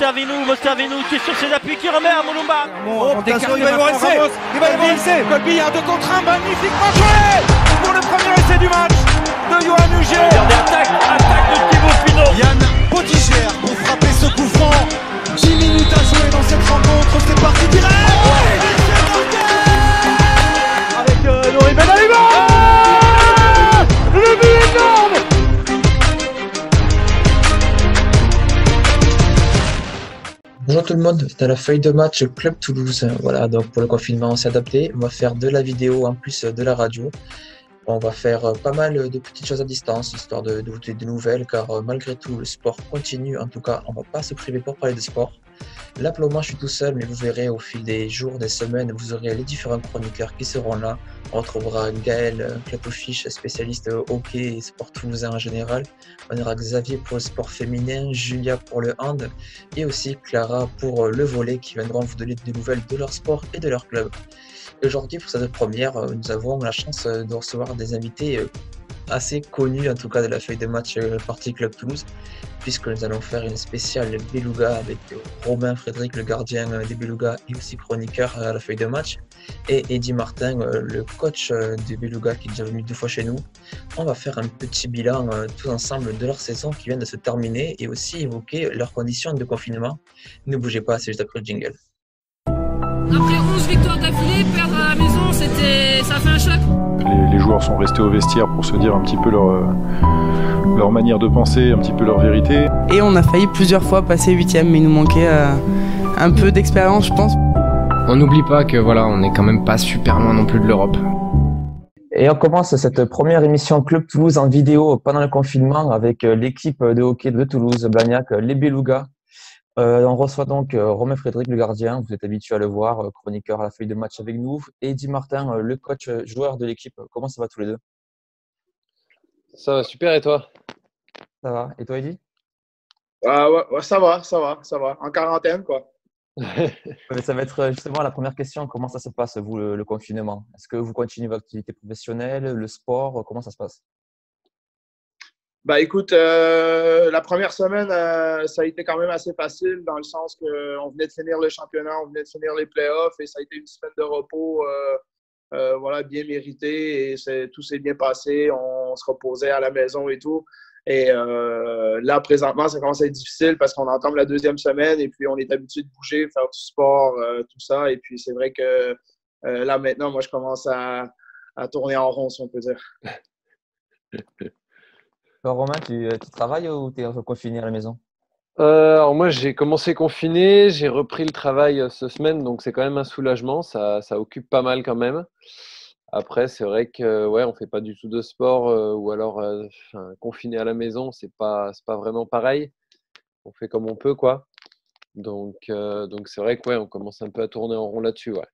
Mostervinou qui est sur ses appuis, qui remet à Moulumba. Attention, il va y avoir essai. Colby, il y a un 2 contre 1, magnifiquement joué pour le premier essai du match de Yoann Huget. Regardez, attaque de Thibaut Pinot. Yann Potiger pour frapper ce coup franc. 10 minutes à jouer dans cette rencontre, c'est parti direct. Avec Nori Benaliba. Le but énorme. Bonjour tout le monde, c'est à la feuille de match Club Toulouse. Voilà, donc pour le confinement, on s'est adapté. On va faire de la vidéo en plus de la radio. On va faire pas mal de petites choses à distance, histoire de vous donner des nouvelles, car malgré tout, le sport continue. En tout cas, on ne va pas se priver pour parler de sport. Là, pour le moment, je suis tout seul, mais vous verrez au fil des jours, des semaines, vous aurez les différents chroniqueurs qui seront là. On retrouvera Gaël, Clatofiche, spécialiste hockey et sport toulousain en général. On aura Xavier pour le sport féminin, Julia pour le hand et aussi Clara pour le volley qui viendront vous donner des nouvelles de leur sport et de leur club. Et aujourd'hui, pour cette première, nous avons la chance de recevoir des invités assez connus, en tout cas de la feuille de match partie Club Toulouse, puisque nous allons faire une spéciale Beluga avec Romain Frédéric, le gardien des Beluga et aussi chroniqueur à la feuille de match, et Eddy Martin, le coach des Beluga qui est déjà venu 2 fois chez nous. On va faire un petit bilan tous ensemble de leur saison qui vient de se terminer et aussi évoquer leurs conditions de confinement. Ne bougez pas, c'est juste après le jingle. Après 11 victoires d'affilée, perdre à la maison, ça fait un choc. Les joueurs sont restés au vestiaire pour se dire un petit peu leur manière de penser, un petit peu leur vérité. Et on a failli plusieurs fois passer 8e, mais il nous manquait un peu d'expérience, je pense. On n'oublie pas que voilà, on n'est quand même pas super loin non plus de l'Europe. Et on commence cette première émission Club Toulouse en vidéo pendant le confinement avec l'équipe de hockey de Toulouse, Blagnac, les Beluga. On reçoit donc Romain Frédéric, le gardien, vous êtes habitué à le voir, chroniqueur à la feuille de match avec nous, et Eddy Martin, le coach joueur de l'équipe. Comment ça va tous les deux? Ça va super, et toi? Ça va. Et toi, Eddy? Ouais, ça va. En quarantaine, quoi. Mais ça va être justement la première question. Comment ça se passe, vous, le confinement? Est-ce que vous continuez votre activité professionnelle, le sport? Comment ça se passe? Bah écoute, la première semaine, ça a été quand même assez facile dans le sens qu'on venait de finir le championnat, on venait de finir les playoffs et ça a été une semaine de repos voilà, bien méritée et tout s'est bien passé. On se reposait à la maison et tout. Et là, présentement, ça commence à être difficile parce qu'on entame la 2e semaine et puis on est habitué de bouger, faire du sport, tout ça. Et puis c'est vrai que là, maintenant, moi, je commence à tourner en rond, si on peut dire. Alors, Romain, tu travailles ou tu es confiné à la maison? Alors moi, j'ai commencé confiné, j'ai repris le travail cette semaine, donc c'est quand même un soulagement, ça occupe pas mal quand même. Après, c'est vrai que ouais, on fait pas du tout de sport ou alors confiné à la maison, c'est pas vraiment pareil. On fait comme on peut, quoi. Donc c'est vrai que ouais, on commence un peu à tourner en rond là-dessus, ouais.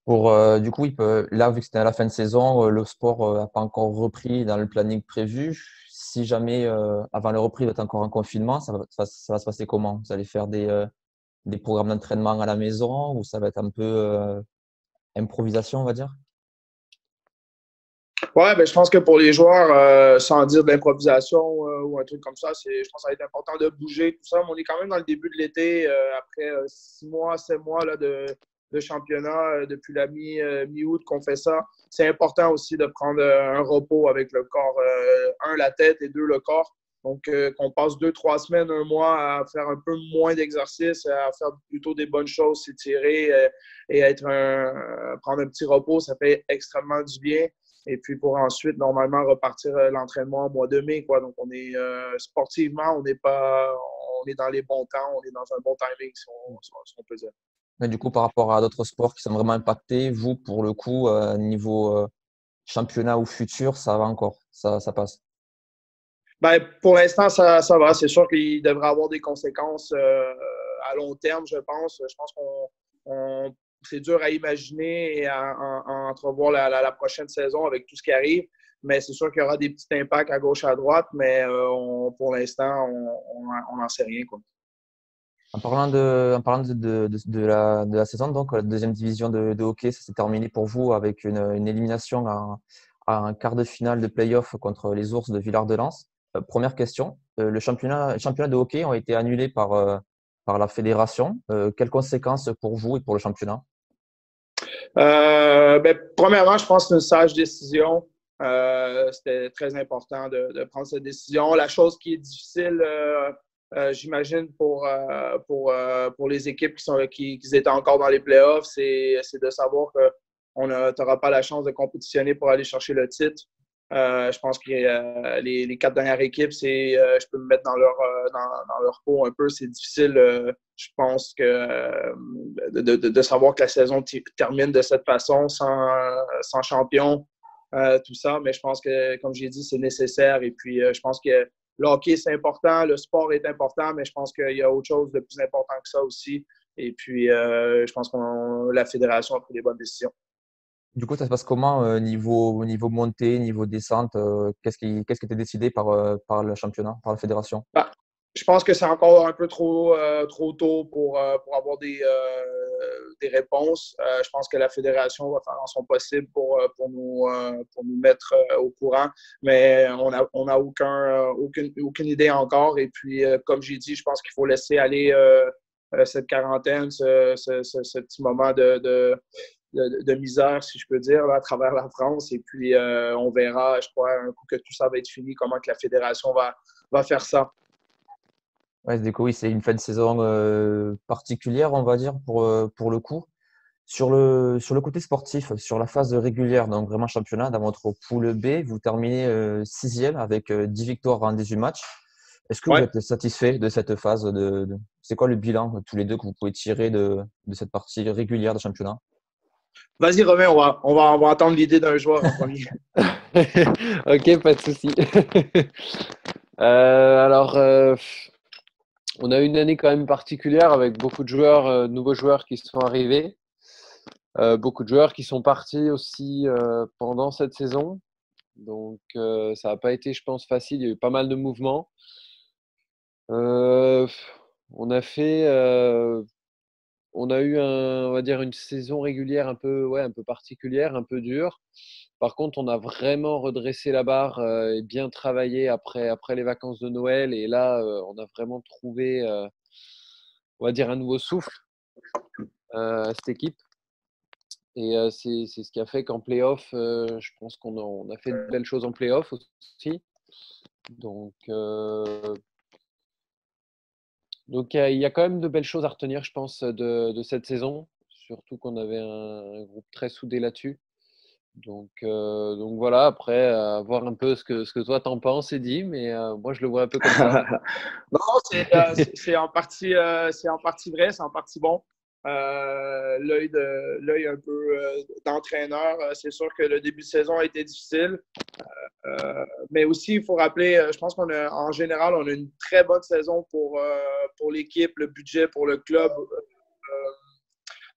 Du coup, là, vu que c'était à la fin de saison, le sport n'a pas encore repris dans le planning prévu. Si jamais, avant le reprise, vous êtes encore en confinement, ça va se passer comment? Vous allez faire des programmes d'entraînement à la maison ou ça va être un peu improvisation, on va dire? Ouais, ben, je pense que pour les joueurs, sans dire d'improvisation ou un truc comme ça, je pense que ça va être important de bouger, tout ça. Mais on est quand même dans le début de l'été, après 6 mois, 7 mois là, de championnat depuis la mi-août qu'on fait ça. C'est important aussi de prendre un repos avec le corps, la tête et 2, le corps. Donc, qu'on passe 2-3 semaines, 1 mois à faire un peu moins d'exercice, à faire plutôt des bonnes choses, s'étirer et prendre un petit repos, ça fait extrêmement du bien. Et puis, pour ensuite, normalement, repartir l'entraînement au mois de mai, quoi. Donc, on est sportivement, on est dans les bons temps, on est dans un bon timing, si on peut dire. Mais du coup, par rapport à d'autres sports qui sont vraiment impactés, vous, pour le coup, niveau championnat ou futur, ça va encore, ça passe? Ben, pour l'instant, ça va. C'est sûr qu'il devrait avoir des conséquences à long terme, je pense. Je pense qu'on c'est dur à imaginer et à entrevoir la prochaine saison avec tout ce qui arrive. Mais c'est sûr qu'il y aura des petits impacts à gauche, à droite, mais pour l'instant, on n'en sait rien, quoi. En parlant de la saison, donc la 2e division de hockey, ça s'est terminé pour vous avec une élimination en quart de finale de play-off contre les Ours de Villard-de-Lans. Première question. Le championnat de hockey ont été annulés par la fédération. Quelles conséquences pour vous et pour le championnat? Premièrement, je pense que c'est une sage décision. C'était très important de prendre cette décision. La chose qui est difficile, j'imagine, pour les équipes qui étaient encore dans les playoffs, c'est de savoir qu'on n'aura pas la chance de compétitionner pour aller chercher le titre. Je pense que les 4 dernières équipes, je peux me mettre dans leur peau un peu. C'est difficile, je pense, de savoir que la saison termine de cette façon, sans champion, tout ça. Mais je pense que, comme j'ai dit, c'est nécessaire. Et puis, je pense que le hockey, c'est important, le sport est important, mais je pense qu'il y a autre chose de plus important que ça aussi. Et puis, je pense que la fédération a pris les bonnes décisions. Du coup, ça se passe comment niveau montée, niveau descente? Qu'est-ce qui était décidé par le championnat, par la fédération? Je pense que c'est encore un peu trop tôt pour avoir des réponses. Je pense que la fédération va faire en son possible pour nous mettre au courant, mais on a aucune idée encore. Et puis, comme j'ai dit, je pense qu'il faut laisser aller cette quarantaine, ce petit moment de misère, si je peux dire, là, à travers la France. Et puis, on verra, je crois, un coup que tout ça va être fini, comment que la fédération va faire ça. Ouais, du coup, oui, c'est une fin de saison particulière, on va dire, pour le coup. Sur le côté sportif, sur la phase régulière, donc vraiment championnat, dans votre poule B, vous terminez 6e avec 10 victoires en 18 matchs. Est-ce que vous êtes satisfait de cette phase C'est quoi le bilan, tous les deux, que vous pouvez tirer de cette partie régulière de championnat? Vas-y, Romain, on va entendre l'idée d'un joueur en premier. Ok, pas de souci. On a eu une année quand même particulière avec beaucoup de joueurs, nouveaux joueurs qui sont arrivés. Beaucoup de joueurs qui sont partis aussi pendant cette saison. Donc, ça n'a pas été, je pense, facile. Il y a eu pas mal de mouvements. On a eu on va dire une saison régulière un peu particulière, un peu dure. Par contre, on a vraiment redressé la barre et bien travaillé après les vacances de Noël. Et là, on a vraiment trouvé, on va dire, un nouveau souffle à cette équipe. Et c'est ce qui a fait qu'en play-off, je pense qu'on a fait de belles choses en play-off aussi. Donc, il y a quand même de belles choses à retenir, je pense, de cette saison. Surtout qu'on avait un groupe très soudé là-dessus. Donc voilà, après, voir un peu ce que toi t'en penses, Eddy, mais moi je le vois un peu comme ça. Non, c'est en partie vrai, c'est en partie bon. L'œil un peu d'entraîneur, c'est sûr que le début de saison a été difficile. Mais aussi, il faut rappeler, je pense qu'en général, on a une très bonne saison pour l'équipe, le budget pour le club.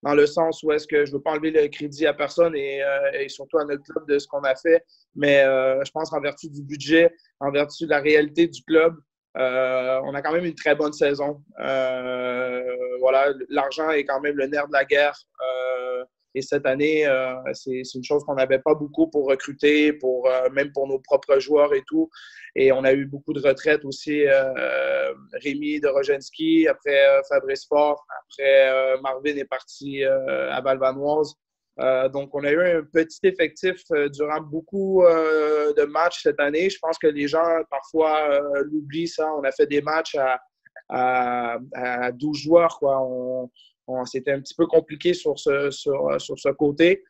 Dans le sens où est-ce que je ne veux pas enlever le crédit à personne et surtout à notre club de ce qu'on a fait, mais je pense qu'en vertu du budget, en vertu de la réalité du club, on a quand même une très bonne saison. Voilà, l'argent est quand même le nerf de la guerre. Et cette année, c'est une chose qu'on n'avait pas beaucoup pour recruter, même pour nos propres joueurs et tout. Et on a eu beaucoup de retraites aussi. Rémi de Rogenski, après Fabrice Fort, après Marvin est parti à Val-Vanoise. Donc, on a eu un petit effectif durant beaucoup de matchs cette année. Je pense que les gens, parfois, l'oublient ça. On a fait des matchs à 12 joueurs, quoi. C'était un petit peu compliqué sur ce côté.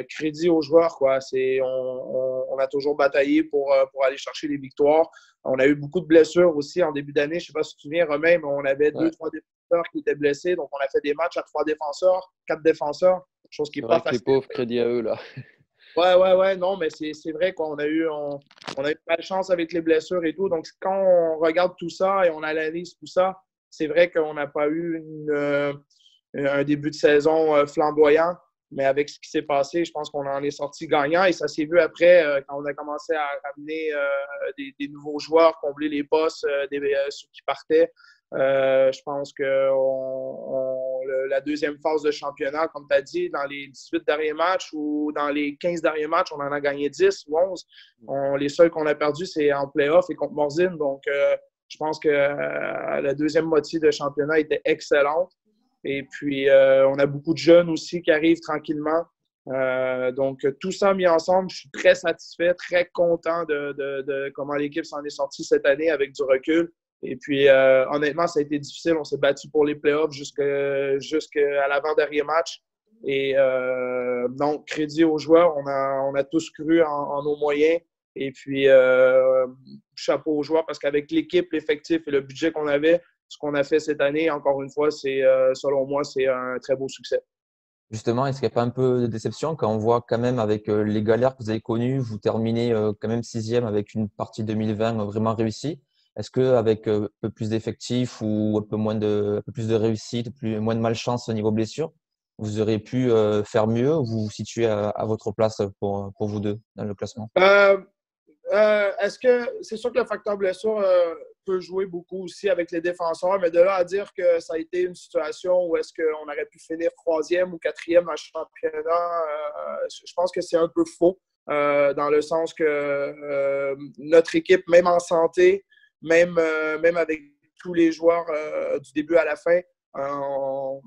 Crédit aux joueurs, quoi. On a toujours bataillé pour aller chercher les victoires. On a eu beaucoup de blessures aussi en début d'année. Je ne sais pas si tu te souviens, Romain, mais on avait 2-3 défenseurs qui étaient blessés. Donc, on a fait des matchs à 3 défenseurs, 4 défenseurs. Chose qui n'est pas facile. Les pauvres, crédit à eux, là. Ouais. Non, mais c'est vrai qu'on a eu malchance avec les blessures et tout. Donc, quand on regarde tout ça et on analyse tout ça, c'est vrai qu'on n'a pas eu un début de saison flamboyant, mais avec ce qui s'est passé, je pense qu'on en est sorti gagnant et ça s'est vu après quand on a commencé à ramener des nouveaux joueurs, combler les postes, ceux qui partaient. Je pense que la deuxième phase de championnat, comme tu as dit, dans les 18 derniers matchs ou dans les 15 derniers matchs, on en a gagné 10 ou 11. Les seuls qu'on a perdus, c'est en play-off et contre Morzine. Donc, je pense que la deuxième moitié de championnat était excellente. Et puis, on a beaucoup de jeunes aussi qui arrivent tranquillement. Donc, tout ça mis ensemble, je suis très satisfait, très content de comment l'équipe s'en est sortie cette année avec du recul. Et puis, honnêtement, ça a été difficile. On s'est battu pour les playoffs jusqu'à l'avant-dernier match. Et donc, crédit aux joueurs, on a tous cru en nos moyens. Et puis, chapeau aux joueurs parce qu'avec l'équipe, l'effectif et le budget qu'on avait, ce qu'on a fait cette année, encore une fois, selon moi, c'est un très beau succès. Justement, est-ce qu'il n'y a pas un peu de déception quand on voit quand même avec les galères que vous avez connues, vous terminez quand même 6e avec une partie 2020 vraiment réussie? Est-ce qu'avec un peu plus d'effectifs ou un peu plus de réussite, moins de malchance au niveau blessure, vous auriez pu faire mieux ou vous vous situez à votre place pour vous deux dans le classement? Est-ce que c'est sûr que le facteur blessure peut jouer beaucoup aussi avec les défenseurs, mais de là à dire que ça a été une situation où est-ce qu'on aurait pu finir 3e ou 4e dans le championnat, je pense que c'est un peu faux, dans le sens que notre équipe, même en santé, même avec tous les joueurs du début à la fin, on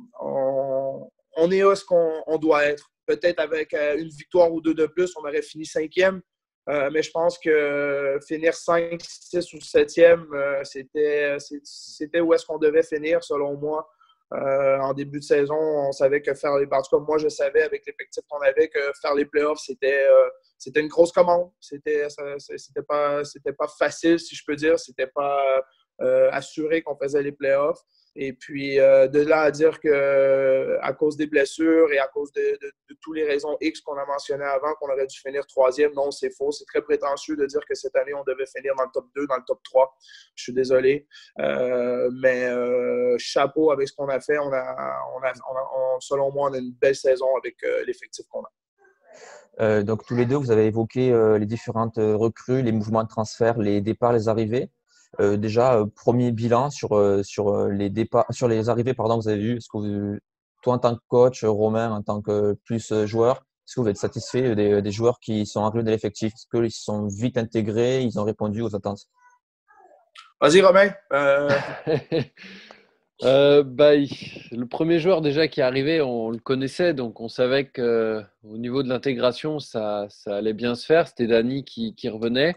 est à ce qu'on doit être. Peut-être avec une victoire ou deux de plus, on aurait fini 5e. Mais je pense que finir 5, 6 ou 7e, c'était où est-ce qu'on devait finir, selon moi. En début de saison, on savait que faire les... En tout cas, moi, je savais avec l'effectif qu'on avait que faire les playoffs, c'était une grosse commande. C'était pas facile, si je peux dire. C'était pas assuré qu'on faisait les playoffs. Et puis, de là à dire qu'à cause des blessures et à cause de toutes les raisons X qu'on a mentionnées avant, qu'on aurait dû finir 3e, non, c'est faux. C'est très prétentieux de dire que cette année, on devait finir dans le top 2, dans le top 3. Je suis désolé. Mais chapeau avec ce qu'on a fait. Selon moi, on a une belle saison avec l'effectif qu'on a. Donc, tous les deux, vous avez évoqué les différentes recrues, les mouvements de transfert, les départs, les arrivées. Déjà, premier bilan sur les départs, sur les arrivées, pardon, vous avez vu. Est-ce que toi, en tant que coach, Romain, en tant que plus joueur, est-ce que vous êtes satisfait des joueurs qui sont arrivés de l'effectif? Est-ce qu'ils sont vite intégrés? Ils ont répondu aux attentes? Vas-y, Romain. Le premier joueur déjà qui est arrivé, on le connaissait, donc on savait qu'au niveau de l'intégration, ça allait bien se faire. C'était Dani qui revenait.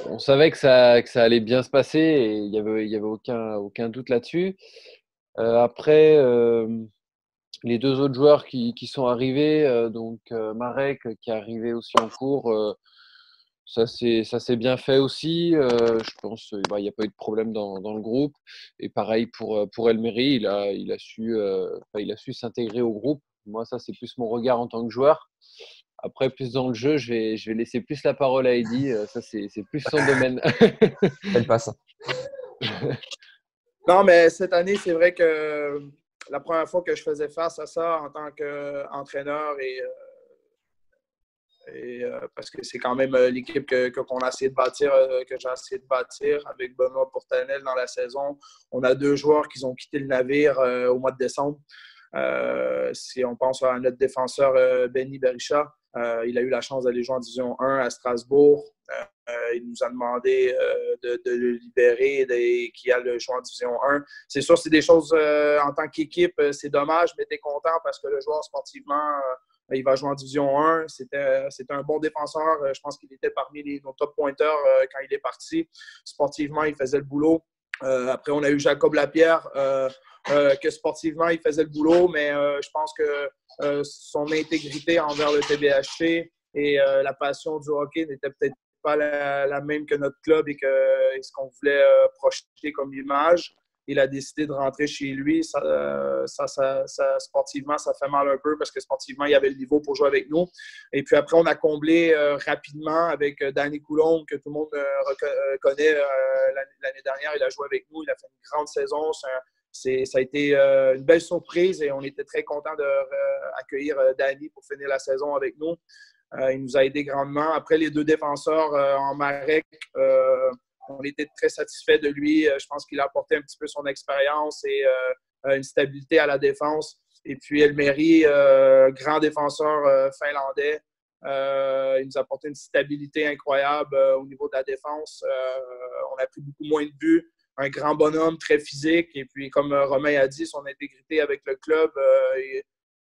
On savait que ça allait bien se passer et il y avait aucun doute là-dessus. Après, les deux autres joueurs qui sont arrivés, donc Marek qui est arrivé aussi en cours, ça s'est bien fait aussi. Je pense il n'y a pas eu de problème dans le groupe. Et pareil pour Elmery, il a su s'intégrer au groupe. Moi, ça, c'est plus mon regard en tant que joueur. Après, plus dans le jeu, je vais laisser plus la parole à Eddy. Ça, c'est plus son domaine. Elle passe. Non, mais cette année, c'est vrai que la première fois que je faisais face à ça en tant qu'entraîneur parce que c'est quand même l'équipe qu'on a essayé de bâtir, que j'ai essayé de bâtir avec Benoît Pourtanel dans la saison. On a deux joueurs qui ont quitté le navire au mois de décembre. Si on pense à notre défenseur Benny Berisha, il a eu la chance d'aller jouer en Division 1 à Strasbourg. Il nous a demandé de le libérer et qu'il aille jouer en Division 1. C'est sûr, c'est des choses en tant qu'équipe, c'est dommage, mais tu es content parce que le joueur sportivement, il va jouer en Division 1. C'était un bon défenseur. Je pense qu'il était parmi nos top pointeurs quand il est parti. Sportivement, il faisait le boulot. Après, on a eu Jacob Lapierre, que sportivement, il faisait le boulot, mais je pense que son intégrité envers le TBHC et la passion du hockey n'était peut-être pas la même que notre club et ce qu'on voulait projeter comme image. Il a décidé de rentrer chez lui. Sportivement, ça fait mal un peu parce que sportivement, il y avait le niveau pour jouer avec nous. Et puis après, on a comblé rapidement avec Danny Coulombe, que tout le monde connaît l'année dernière. Il a joué avec nous. Il a fait une grande saison. Ça a été une belle surprise et on était très contents d'accueillir Danny pour finir la saison avec nous. Il nous a aidé grandement. Après, les deux défenseurs en Marek, on était très satisfaits de lui. Je pense qu'il a apporté un petit peu son expérience et une stabilité à la défense. Et puis Elmeri, grand défenseur finlandais, il nous a apporté une stabilité incroyable au niveau de la défense. On a pris beaucoup moins de buts. Un grand bonhomme, très physique. Et puis, comme Romain a dit, son intégrité avec le club.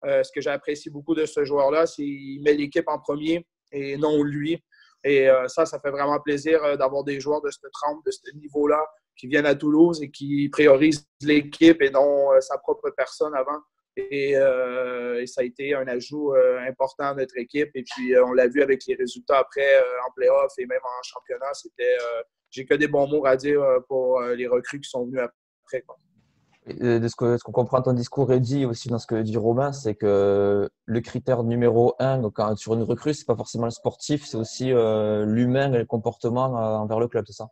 Ce que j'apprécie beaucoup de ce joueur-là, c'est qu'il met l'équipe en premier et non lui. Et ça fait vraiment plaisir d'avoir des joueurs de cette trempe, de ce niveau-là, qui viennent à Toulouse et qui priorisent l'équipe et non sa propre personne avant. Et ça a été un ajout important à notre équipe. Et puis, on l'a vu avec les résultats après en play-off et même en championnat. J'ai que des bons mots à dire pour les recrues qui sont venus après, quoi. De ce qu'on comprend ton discours et dit aussi dans ce que dit Romain, c'est que le critère numéro 1 donc, sur une recrue, c'est pas forcément le sportif, c'est aussi l'humain et le comportement envers le club, c'est ça?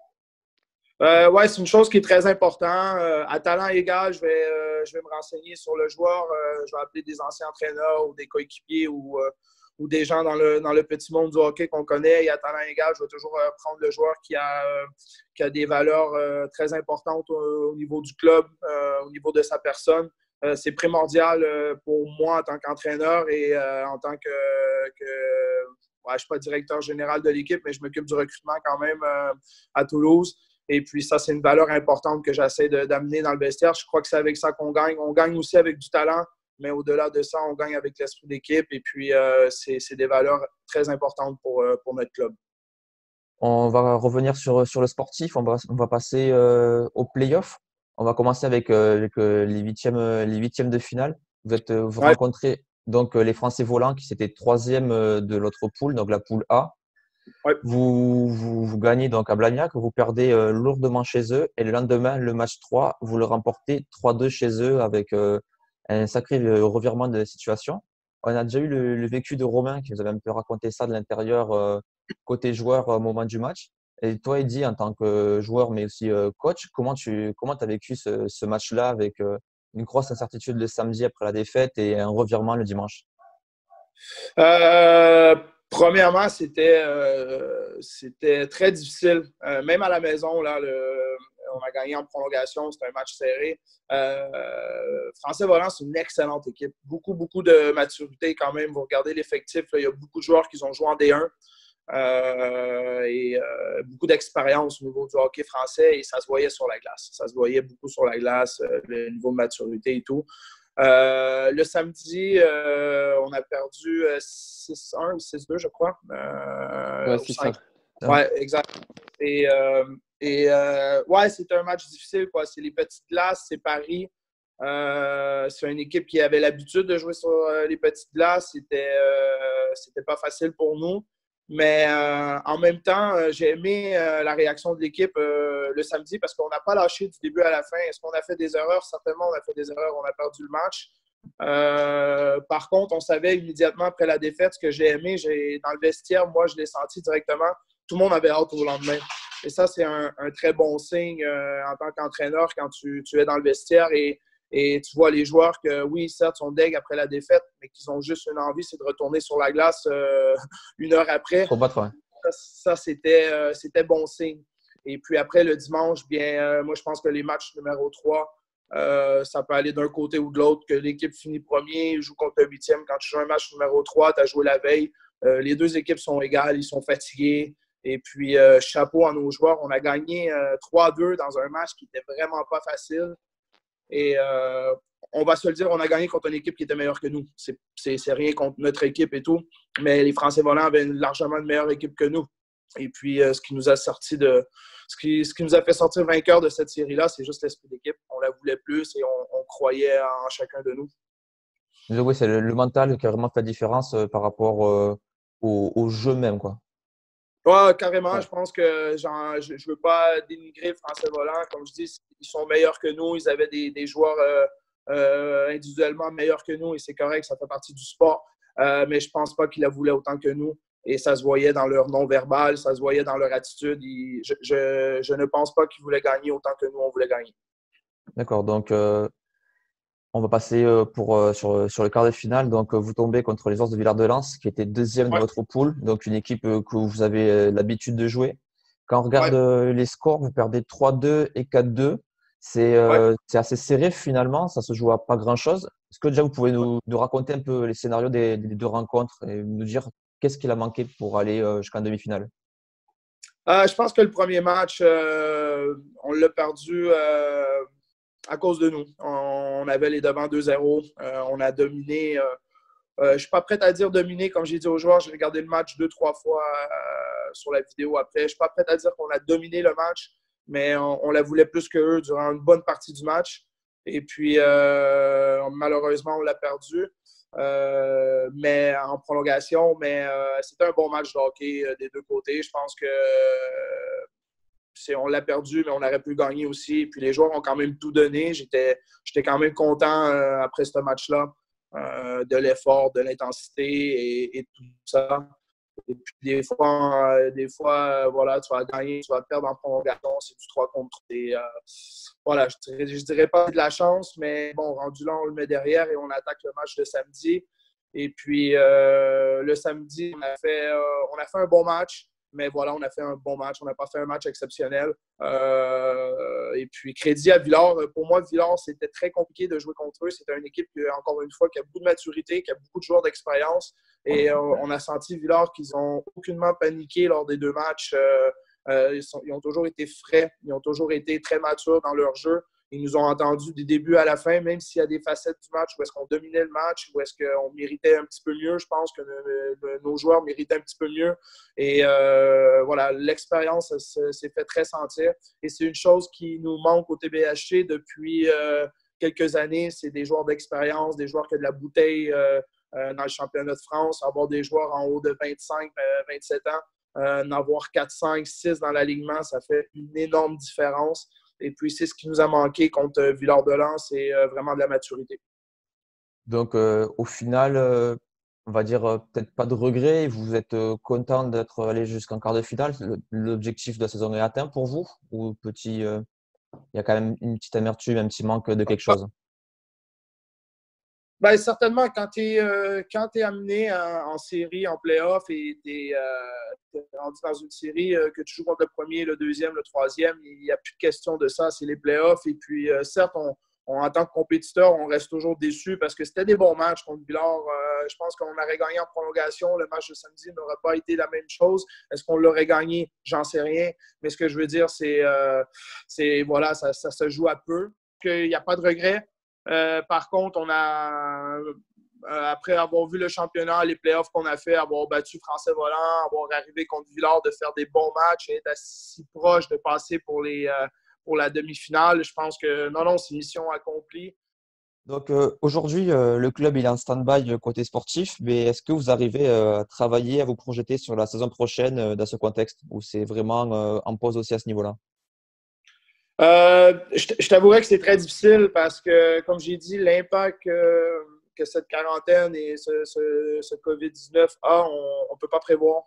Oui, c'est une chose qui est très importante. À talent égal, je vais me renseigner sur le joueur. Je vais appeler des anciens entraîneurs ou des coéquipiers ou des gens dans le petit monde du hockey qu'on connaît. Et à talent égal, je vais toujours prendre le joueur qui a des valeurs très importantes au niveau du club, au niveau de sa personne. C'est primordial pour moi en tant qu'entraîneur et en tant que je ne suis pas directeur général de l'équipe, mais je m'occupe du recrutement quand même à Toulouse. Et puis ça, c'est une valeur importante que j'essaie d'amener dans le vestiaire. Je crois que c'est avec ça qu'on gagne. On gagne aussi avec du talent, mais au-delà de ça, on gagne avec l'esprit d'équipe. Et puis, c'est des valeurs très importantes pour notre club. On va revenir sur le sportif. On va passer au play-off. On va commencer avec les huitièmes de finale. Vous rencontrez donc les Français volants qui étaient troisième de l'autre poule, donc la poule A. Ouais. Vous gagnez donc à Blagnac, vous perdez lourdement chez eux et le lendemain, le match 3, vous le remportez 3-2 chez eux avec un sacré revirement de situation. On a déjà eu le vécu de Romain qui nous avait un peu raconté ça de l'intérieur côté joueur au moment du match. Et toi, Eddy, en tant que joueur mais aussi coach, comment t'as vécu ce match-là avec une grosse incertitude le samedi après la défaite et un revirement le dimanche? Premièrement, c'était très difficile. Même à la maison, là, on a gagné en prolongation. C'était un match serré. Français Volant, c'est une excellente équipe. Beaucoup, beaucoup de maturité quand même. Vous regardez l'effectif, là, il y a beaucoup de joueurs qui ont joué en D1 et beaucoup d'expérience au niveau du hockey français et ça se voyait sur la glace. Ça se voyait beaucoup sur la glace, le niveau de maturité et tout. Le samedi, on a perdu 6-1 ou 6-2, je crois. Ouais, c'est ça. Ouais, exact. Et ouais, c'était un match difficile, quoi. C'est les petites glaces, c'est Paris. C'est une équipe qui avait l'habitude de jouer sur les petites glaces. C'était pas facile pour nous. Mais en même temps, j'ai aimé la réaction de l'équipe le samedi parce qu'on n'a pas lâché du début à la fin. Est-ce qu'on a fait des erreurs? Certainement, on a fait des erreurs. On a perdu le match. Par contre, on savait immédiatement après la défaite ce que j'ai aimé. Dans le vestiaire, moi, je l'ai senti directement. Tout le monde avait hâte au lendemain. Et ça, c'est un très bon signe en tant qu'entraîneur quand tu es dans le vestiaire et tu vois les joueurs que, oui, certes, sont deg après la défaite, mais qu'ils ont juste une envie, c'est de retourner sur la glace une heure après. Ça, c'était bon signe. Et puis après, le dimanche, bien, moi, je pense que les matchs numéro 3, ça peut aller d'un côté ou de l'autre, que l'équipe finit premier, joue contre le 8e. Quand tu joues un match numéro 3, tu as joué la veille. Les deux équipes sont égales, ils sont fatigués. Et puis, chapeau à nos joueurs. On a gagné 3-2 dans un match qui n'était vraiment pas facile. Et on va se le dire, on a gagné contre une équipe qui était meilleure que nous. C'est rien contre notre équipe et tout. Mais les Français volants avaient largement une meilleure équipe que nous. Et puis, ce qui nous a fait sortir vainqueur de cette série-là, c'est juste l'esprit d'équipe. On la voulait plus et on croyait en chacun de nous. Oui, c'est le mental qui a vraiment fait la différence par rapport au jeu même, quoi. Ouais, carrément. Je pense que je ne veux pas dénigrer le Français volant. Comme je dis, ils sont meilleurs que nous. Ils avaient des joueurs individuellement meilleurs que nous et c'est correct, ça fait partie du sport. Mais je ne pense pas qu'ils la voulaient autant que nous. Et ça se voyait dans leur non-verbal, ça se voyait dans leur attitude. Je ne pense pas qu'ils voulaient gagner autant que nous, on voulait gagner. D'accord. Donc, on va passer sur le quart de finale. Donc, vous tombez contre les Ours de Villard-de-Lans, qui était deuxième de votre poule. Donc, une équipe que vous avez l'habitude de jouer. Quand on regarde les scores, vous perdez 3-2 et 4-2. C'est assez serré finalement, ça se joue à pas grand-chose. Est-ce que déjà vous pouvez nous raconter un peu les scénarios des deux rencontres et nous dire qu'est-ce qu'il a manqué pour aller jusqu'en demi-finale? Je pense que le premier match, on l'a perdu à cause de nous. On avait les devants 2-0. On a dominé. Je ne suis pas prêt à dire dominer, comme j'ai dit aux joueurs. J'ai regardé le match 2-3 fois sur la vidéo après. Je ne suis pas prêt à dire qu'on a dominé le match, mais on la voulait plus qu'eux durant une bonne partie du match. Et puis, malheureusement, on l'a perdu. Mais en prolongation, mais c'était un bon match de hockey des deux côtés. Je pense que on l'a perdu, mais on aurait pu gagner aussi. Puis les joueurs ont quand même tout donné. J'étais quand même content après ce match-là de l'effort, de l'intensité et tout ça. Et puis des fois voilà, tu vas gagner, tu vas perdre en prolongation. C'est du 3 contre 3. Voilà, je dirais pas de la chance, mais bon, rendu là, on le met derrière et on attaque le match de samedi. Et puis le samedi, on a fait un bon match. Mais voilà, on a fait un bon match. On n'a pas fait un match exceptionnel. Et puis, crédit à Villars. Pour moi, Villars, c'était très compliqué de jouer contre eux. C'était une équipe, encore une fois, qui a beaucoup de maturité, qui a beaucoup de joueurs d'expérience. Et on a senti Villars qu'ils n'ont aucunement paniqué lors des deux matchs. Ils ont toujours été frais. Ils ont toujours été très matures dans leur jeu. Ils nous ont entendus du début à la fin, même s'il y a des facettes du match où est-ce qu'on dominait le match, où est-ce qu'on méritait un petit peu mieux. Je pense que nos joueurs méritaient un petit peu mieux. Et voilà, l'expérience s'est fait très sentir. Et c'est une chose qui nous manque au TBHC depuis quelques années. C'est des joueurs d'expérience, des joueurs qui ont de la bouteille dans le championnat de France, avoir des joueurs en haut de 25, 27 ans. En avoir 4, 5, 6 dans l'alignement, ça fait une énorme différence. Et puis, c'est ce qui nous a manqué contre Villard-de-Lans, c'est vraiment de la maturité. Donc, au final, on va dire peut-être pas de regret. Vous êtes content d'être allé jusqu'en quart de finale. L'objectif de la saison est atteint pour vous? Ou il y a quand même une petite amertume, un petit manque de quelque chose? Bien, certainement, quand tu es amené en série, en play-off et tu es rendu dans une série que tu joues contre le premier, le deuxième, le troisième, il n'y a plus de question de ça, c'est les play-offs. Et puis, certes, en tant que compétiteur, on reste toujours déçu parce que c'était des bons matchs contre Villars. Je pense qu'on aurait gagné en prolongation. Le match de samedi n'aurait pas été la même chose. Est-ce qu'on l'aurait gagné? J'en sais rien. Mais ce que je veux dire, c'est voilà, ça se joue à peu. Il n'y a pas de regret. Par contre, on a, après avoir vu le championnat, les playoffs qu'on a fait, avoir battu Français Volant, avoir arrivé contre Villars, de faire des bons matchs et être si proche de passer pour la demi-finale, je pense que non, c'est mission accomplie. Donc aujourd'hui, le club il est en stand-by côté sportif, mais est-ce que vous arrivez à travailler, à vous projeter sur la saison prochaine dans ce contexte où c'est vraiment en pause aussi à ce niveau-là? Je t'avouerais que c'est très difficile parce que, comme j'ai dit, l'impact que cette quarantaine et ce COVID-19 a, on ne peut pas prévoir.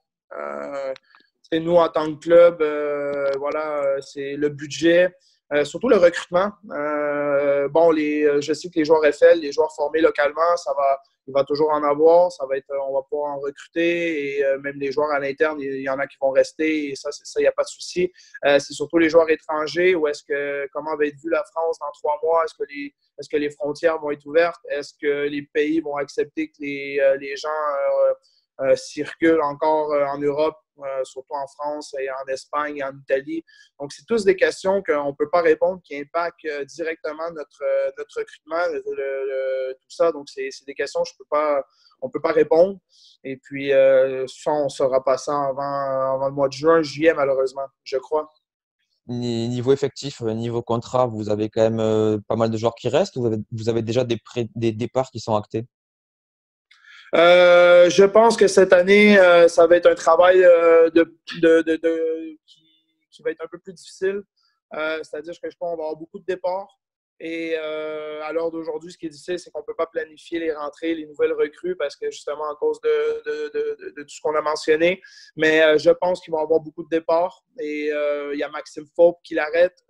C'est nous, en tant que club, voilà, c'est le budget, surtout le recrutement. Je sais que les joueurs FL, les joueurs formés localement, il va toujours en avoir. On va pouvoir en recruter et même les joueurs à l'interne, il y en a qui vont rester et ça, il n'y a pas de souci. C'est surtout les joueurs étrangers où comment va être vue la France dans 3 mois? Est-ce que les frontières vont être ouvertes? Est-ce que les pays vont accepter que les gens circulent encore en Europe, surtout en France et en Espagne et en Italie. Donc, c'est tous des questions qu'on ne peut pas répondre, qui impactent directement notre recrutement, tout ça. Donc, c'est des questions on ne peut pas répondre. Et puis, ça, on ne saura pas ça avant le mois de juin, juillet, malheureusement, je crois. Niveau effectif, niveau contrat, vous avez quand même pas mal de joueurs qui restent ou vous avez déjà des départs qui sont actés? Je pense que cette année, ça va être un travail qui va être un peu plus difficile. C'est-à-dire que je pense qu'on va avoir beaucoup de départs. Et à l'heure d'aujourd'hui, ce qui est difficile, c'est qu'on ne peut pas planifier les rentrées, les nouvelles recrues, parce que justement, à cause de tout ce qu'on a mentionné. Mais je pense qu'il va y avoir beaucoup de départs. Et il y a Maxime Faupe qui l'arrête,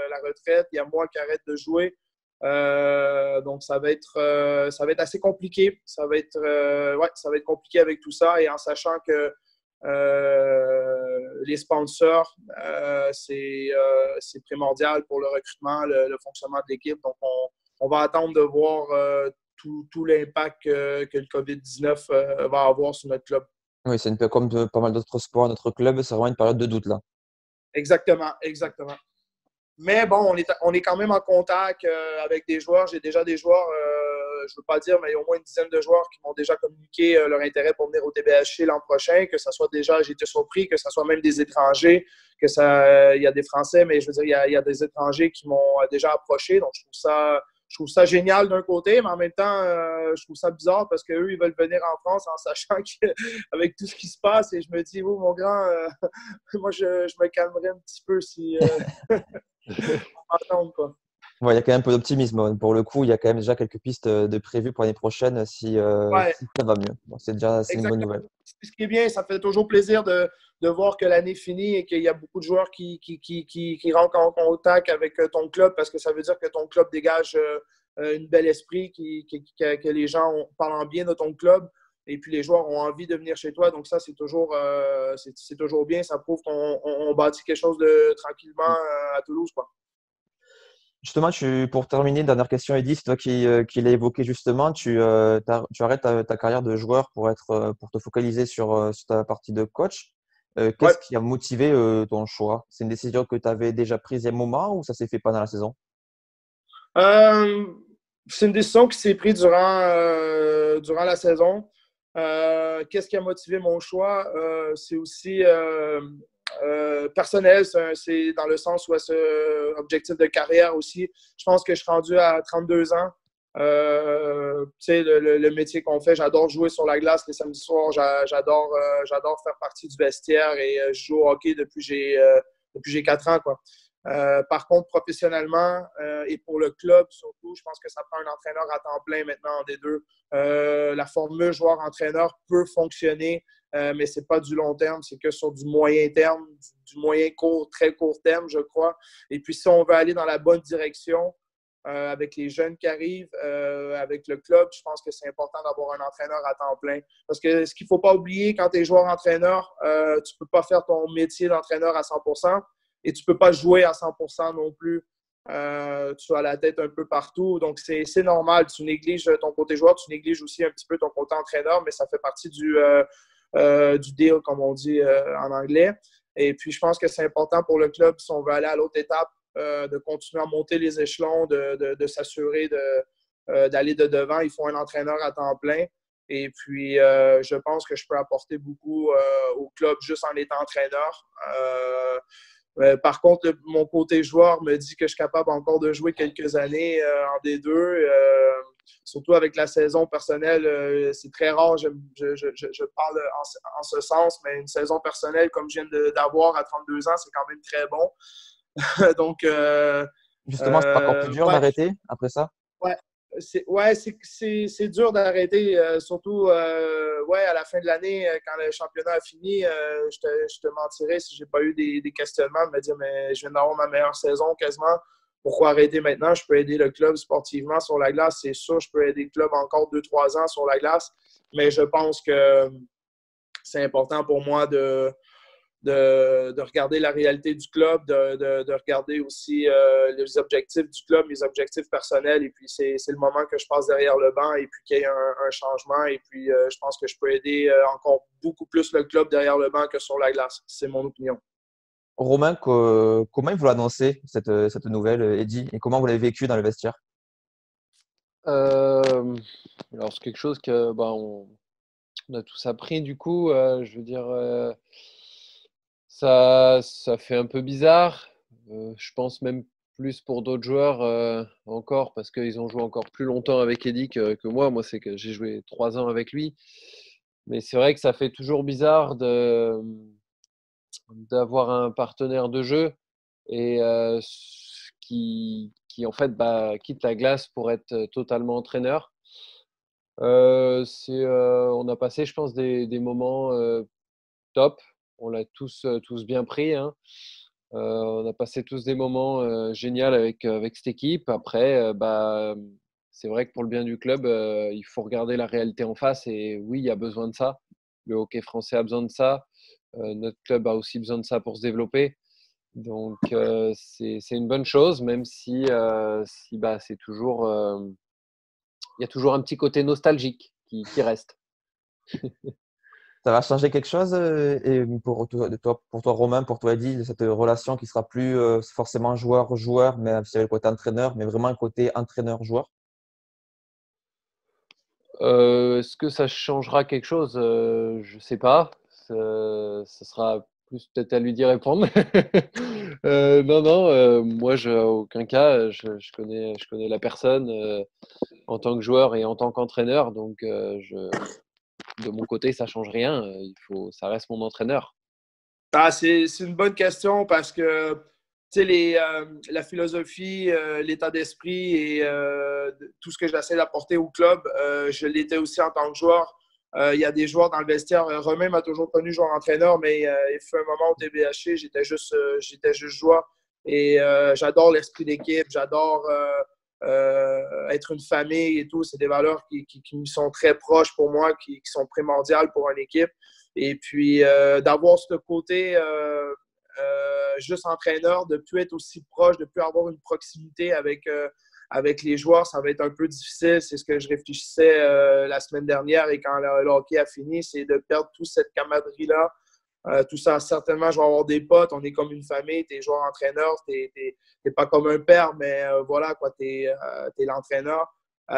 la retraite. Il y a moi qui arrête de jouer. Donc ça va être assez compliqué. Ça va être compliqué avec tout ça et en sachant que les sponsors, c'est primordial pour le recrutement, le fonctionnement de l'équipe. Donc, on va attendre de voir tout l'impact que le COVID-19 va avoir sur notre club. Oui, c'est comme pas mal d'autres sports, notre club, c'est vraiment une période de doute là. Exactement. Mais bon, on est quand même en contact avec des joueurs. J'ai déjà des joueurs, je ne veux pas dire, mais il y a au moins une dizaine de joueurs qui m'ont déjà communiqué leur intérêt pour venir au TBHC l'an prochain, que ce soit déjà, j'ai été surpris, que ce soit même des étrangers, il y a des Français, mais je veux dire, il y a des étrangers qui m'ont déjà approché. Donc, je trouve ça génial d'un côté, mais en même temps, je trouve ça bizarre parce qu'eux, ils veulent venir en France en sachant qu'avec tout ce qui se passe, et je me dis, oh mon grand, moi, je me calmerais un petit peu si on m'entend, quoi. Ouais, il y a quand même un peu d'optimisme. Pour le coup, il y a quand même déjà quelques pistes de prévues pour l'année prochaine si ça va mieux. Bon, c'est une bonne nouvelle. Ce qui est bien, ça fait toujours plaisir de voir que l'année finit et qu'il y a beaucoup de joueurs qui rentrent en contact avec ton club parce que ça veut dire que ton club dégage une belle esprit, que les gens parlent bien de ton club et puis les joueurs ont envie de venir chez toi. Donc ça, c'est toujours bien. Ça prouve qu'on bâtit quelque chose de tranquillement à Toulouse, quoi. Justement, pour terminer, dernière question, Eddy, c'est toi qui l'as évoqué justement. Tu arrêtes ta carrière de joueur pour te focaliser sur ta partie de coach. Qu'est-ce qui a motivé ton choix? C'est une décision que tu avais déjà prise à un moment ou ça s'est fait pendant la saison? C'est une décision qui s'est prise durant la saison. Qu'est-ce qui a motivé mon choix? C'est aussi personnel, c'est dans le sens où c'est objectif de carrière aussi. Je pense que je suis rendu à 32 ans. Tu sais, le métier qu'on fait, j'adore jouer sur la glace les samedis soirs. J'adore faire partie du vestiaire et je joue au hockey depuis que j'ai 4 ans, quoi. Par contre, professionnellement et pour le club surtout, je pense que ça prend un entraîneur à temps plein maintenant en D2. La formule joueur-entraîneur peut fonctionner, mais ce n'est pas du long terme, c'est que sur du moyen terme, du moyen court, très court terme, je crois. Et puis, si on veut aller dans la bonne direction avec les jeunes qui arrivent, avec le club, je pense que c'est important d'avoir un entraîneur à temps plein. Parce que ce qu'il ne faut pas oublier, quand tu es joueur-entraîneur, tu ne peux pas faire ton métier d'entraîneur à 100%. Et tu ne peux pas jouer à 100% non plus. Tu as la tête un peu partout. Donc, c'est normal. Tu négliges ton côté joueur, tu négliges aussi un petit peu ton côté entraîneur, mais ça fait partie du deal, comme on dit en anglais. Et puis, je pense que c'est important pour le club, si on veut aller à l'autre étape, de continuer à monter les échelons, de s'assurer d'aller de devant. Il faut un entraîneur à temps plein. Et puis, je pense que je peux apporter beaucoup au club juste en étant entraîneur. Par contre, mon côté joueur me dit que je suis capable encore de jouer quelques années en D2. Surtout avec la saison personnelle, c'est très rare, je parle en ce sens, mais une saison personnelle comme je viens d'avoir à 32 ans, c'est quand même très bon. Donc, justement, c'est encore plus dur d'arrêter après ça? C'est dur d'arrêter, surtout à la fin de l'année, quand le championnat a fini, je te mentirais si je n'ai pas eu des questionnements de me dire mais je viens d'avoir ma meilleure saison quasiment, pourquoi arrêter maintenant? Je peux aider le club sportivement sur la glace, c'est sûr, je peux aider le club encore 2-3 ans sur la glace, mais je pense que c'est important pour moi de regarder la réalité du club, de regarder aussi les objectifs du club, les objectifs personnels. Et puis, c'est le moment que je passe derrière le banc et puis qu'il y ait un changement. Et puis, je pense que je peux aider encore beaucoup plus le club derrière le banc que sur la glace. C'est mon opinion. Romain, comment vous l'annoncez, cette nouvelle, Eddy, et comment vous l'avez vécu dans le vestiaire? Alors, c'est quelque chose que on a tous appris, du coup. Je veux dire... Ça fait un peu bizarre. Je pense même plus pour d'autres joueurs encore, parce qu'ils ont joué encore plus longtemps avec Eddy que moi. Moi, c'est que j'ai joué 3 ans avec lui. Mais c'est vrai que ça fait toujours bizarre d'avoir un partenaire de jeu et qui en fait quitte la glace pour être totalement entraîneur. On a passé, je pense, des moments top. On l'a tous bien pris, hein. On a passé tous des moments géniaux avec cette équipe. Après, c'est vrai que pour le bien du club, il faut regarder la réalité en face. Et oui, il y a besoin de ça. Le hockey français a besoin de ça. Notre club a aussi besoin de ça pour se développer. Donc, c'est une bonne chose, même si c'est toujours, il y a toujours un petit côté nostalgique qui reste. Ça va changer quelque chose et pour toi, Romain, pour toi, Eddy, cette relation qui sera plus forcément joueur-joueur, même si il y a le côté entraîneur, mais vraiment un côté entraîneur-joueur? Est-ce que ça changera quelque chose? Je ne sais pas. Ce sera plus peut-être à lui d'y répondre. Non, moi, à aucun cas, je connais la personne en tant que joueur et en tant qu'entraîneur. Donc, de mon côté, ça ne change rien. Ça reste mon entraîneur. C'est une bonne question parce que la philosophie, l'état d'esprit et tout ce que j'essaie d'apporter au club, je l'étais aussi en tant que joueur. Il y a des joueurs dans le vestiaire. Romain m'a toujours connu joueur-entraîneur, mais il fut un moment au TBHC, j'étais juste joueur. Et j'adore l'esprit d'équipe, j'adore être une famille et tout. C'est des valeurs qui me sont très proches pour moi, qui sont primordiales pour une équipe. Et puis, d'avoir ce côté juste entraîneur, de ne plus être aussi proche, de ne plus avoir une proximité avec les joueurs, ça va être un peu difficile. C'est ce que je réfléchissais la semaine dernière et quand le hockey a fini, c'est de perdre toute cette camaraderie-là. Tout ça, certainement, je vais avoir des potes. On est comme une famille. Tu es joueur-entraîneur. Tu n'es pas comme un père, mais voilà, quoi, tu es l'entraîneur.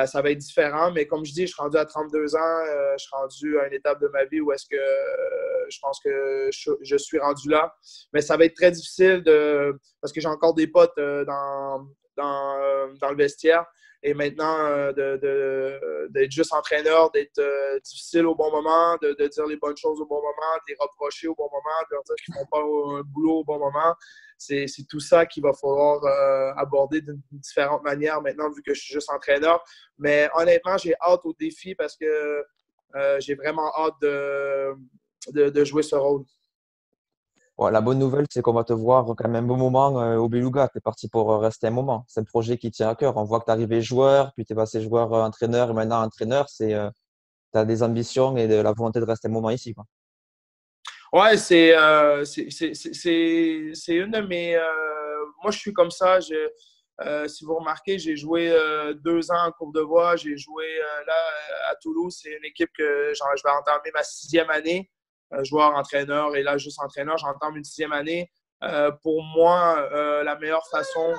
Ça va être différent, mais comme je dis, je suis rendu à 32 ans. Je suis rendu à une étape de ma vie où est-ce que je pense que je suis rendu là. Mais ça va être très difficile parce que j'ai encore des potes dans le vestiaire. Et maintenant, d'être juste entraîneur, d'être difficile au bon moment, de dire les bonnes choses au bon moment, de les reprocher au bon moment, de leur dire qu'ils ne font pas un boulot au bon moment. C'est tout ça qu'il va falloir aborder d'une différente manière maintenant, vu que je suis juste entraîneur. Mais honnêtement, j'ai hâte au défi parce que j'ai vraiment hâte de jouer ce rôle. Ouais, la bonne nouvelle, c'est qu'on va te voir quand même un bon moment au Beluga. Tu es parti pour rester un moment. C'est un projet qui tient à cœur. On voit que tu es arrivé joueur, puis tu es passé joueur-entraîneur et maintenant entraîneur. Tu as des ambitions et de la volonté de rester un moment ici, quoi. Ouais, c'est une de mes… moi, je suis comme ça. Si vous remarquez, j'ai joué 2 ans en Courbevoie. J'ai joué là à Toulouse. C'est une équipe que je vais entamer ma 6e année. Joueur, entraîneur et là, juste entraîneur. J'entame une 6e année. Pour moi, la meilleure façon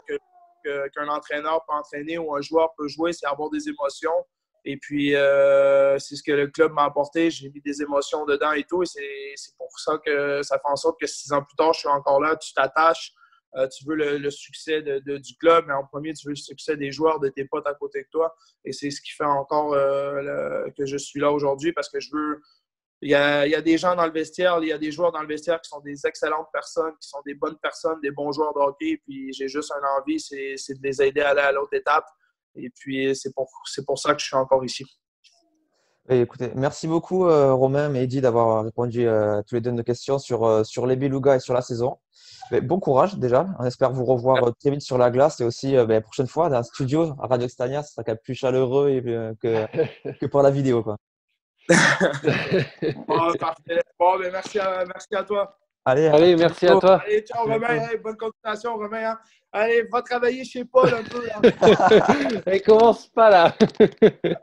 qu'un entraîneur peut entraîner ou un joueur peut jouer, c'est avoir des émotions. Et puis, c'est ce que le club m'a apporté. J'ai mis des émotions dedans et tout. Et c'est pour ça que ça fait en sorte que 6 ans plus tard, je suis encore là. Tu t'attaches. Tu veux le succès du club, mais en premier, tu veux le succès des joueurs, de tes potes à côté de toi. Et c'est ce qui fait encore que je suis là aujourd'hui parce que je veux… Il y a des gens dans le vestiaire, il y a des joueurs dans le vestiaire qui sont des excellentes personnes, qui sont des bonnes personnes, des bons joueurs de hockey. Puis j'ai juste une envie, c'est de les aider à aller à l'autre étape. Et puis c'est pour ça que je suis encore ici. Et écoutez, merci beaucoup Romain et Eddy d'avoir répondu à tous les deux à nos questions sur les Beluga et sur la saison. Mais bon courage déjà. On espère vous revoir très vite sur la glace et aussi la prochaine fois dans un studio à Radio Extania, ce sera quand même plus chaleureux que pour la vidéo, quoi. Parfait. Bon, merci à toi. Allez, merci à toi. Allez, ciao Romain. Hey, bonne continuation, Romain. Hein. Allez, va travailler chez Paul un peu. Là. Et commence pas là.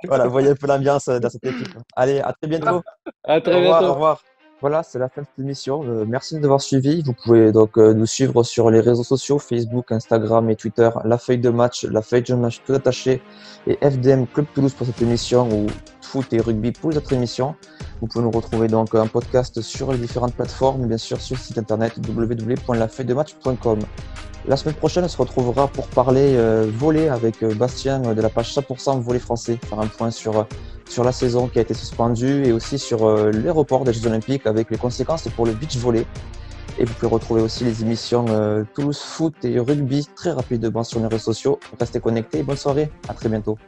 Voilà, vous voyez un peu l'ambiance dans cette équipe. Allez, à très bientôt. À très bientôt. Au revoir. Voilà, c'est la fin de cette émission. Merci de nous avoir suivis. Vous pouvez donc nous suivre sur les réseaux sociaux, Facebook, Instagram et Twitter. La feuille de match tout attaché et FDM Club Toulouse pour cette émission ou foot et rugby pour les autres émissions. Vous pouvez nous retrouver donc un podcast sur les différentes plateformes et bien sûr sur le site internet www.lafeuilledematch.com. La semaine prochaine, on se retrouvera pour parler volley avec Bastien de la page 100% volley français, faire un point sur la saison qui a été suspendue et aussi sur les reports des Jeux Olympiques avec les conséquences pour le beach volley. Et vous pouvez retrouver aussi les émissions Toulouse Foot et Rugby très rapidement sur les réseaux sociaux. Restez connectés et bonne soirée. À très bientôt.